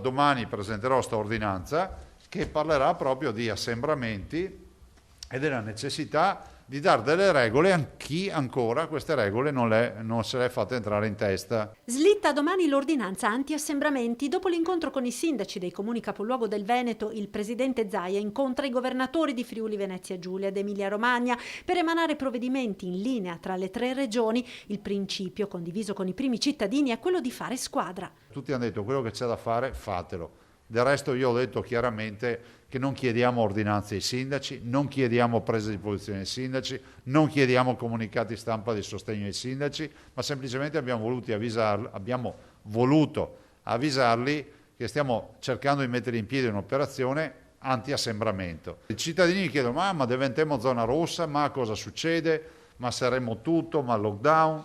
Domani presenterò sta ordinanza che parlerà proprio di assembramenti e della necessità di dare delle regole a chi ancora queste regole non se le è fatte entrare in testa. Slitta domani l'ordinanza anti-assembramenti. Dopo l'incontro con i sindaci dei comuni capoluogo del Veneto, il presidente Zaia incontra i governatori di Friuli Venezia Giulia ed Emilia Romagna per emanare provvedimenti in linea tra le 3 regioni. Il principio, condiviso con i primi cittadini, è quello di fare squadra. Tutti hanno detto quello che c'è da fare, fatelo. Del resto io ho detto chiaramente che non chiediamo ordinanze ai sindaci, non chiediamo prese di posizione ai sindaci, non chiediamo comunicati stampa di sostegno ai sindaci, ma semplicemente abbiamo voluto avvisarli che stiamo cercando di mettere in piedi un'operazione anti-assembramento. I cittadini chiedono ma diventiamo zona rossa, ma cosa succede, ma saremo tutto, ma lockdown?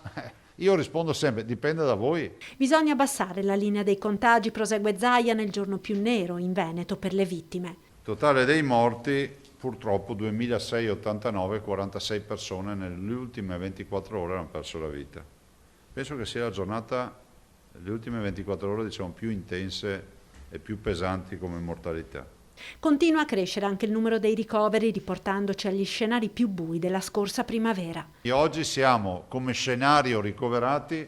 Io rispondo sempre, dipende da voi. Bisogna abbassare la linea dei contagi, prosegue Zaia, nel giorno più nero in Veneto per le vittime. Totale dei morti, purtroppo 2.689, 46 persone nelle ultime 24 ore hanno perso la vita. Penso che sia la giornata, le ultime 24 ore diciamo più intense e più pesanti come mortalità. Continua a crescere anche il numero dei ricoveri, riportandoci agli scenari più bui della scorsa primavera. E oggi siamo come scenario ricoverati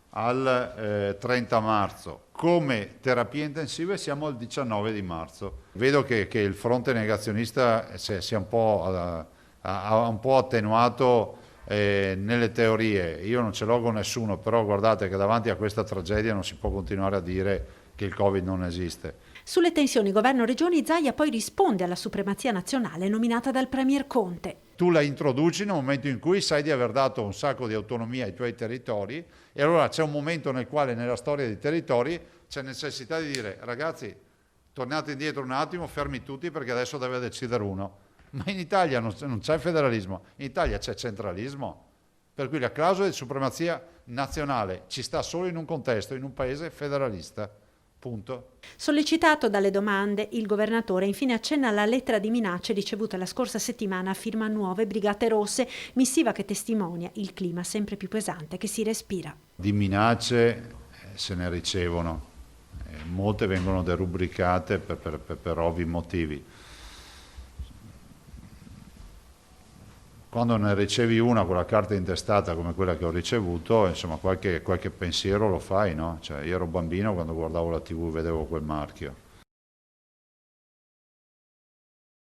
al 30 marzo, come terapie intensive siamo al 19 di marzo. Vedo che il fronte negazionista si è un po' attenuato nelle teorie. Io non ce l'ho con nessuno, però guardate che davanti a questa tragedia non si può continuare a dire che il Covid non esiste. Sulle tensioni governo-regioni, Zaia poi risponde alla supremazia nazionale nominata dal premier Conte. Tu la introduci nel momento in cui sai di aver dato un sacco di autonomia ai tuoi territori e allora c'è un momento nel quale nella storia dei territori c'è necessità di dire ragazzi tornate indietro un attimo, fermi tutti perché adesso deve decidere uno. Ma in Italia non c'è federalismo, in Italia c'è centralismo. Per cui la clausola di supremazia nazionale ci sta solo in un contesto, in un paese federalista. Punto. Sollecitato dalle domande, il governatore infine accenna alla lettera di minacce ricevuta la scorsa settimana a firma Nuove Brigate Rosse, missiva che testimonia il clima sempre più pesante che si respira. Di minacce se ne ricevono, molte vengono derubricate per ovvi motivi. Quando ne ricevi una con la carta intestata come quella che ho ricevuto, insomma qualche pensiero lo fai, no? Cioè, io ero bambino quando guardavo la TV vedevo quel marchio.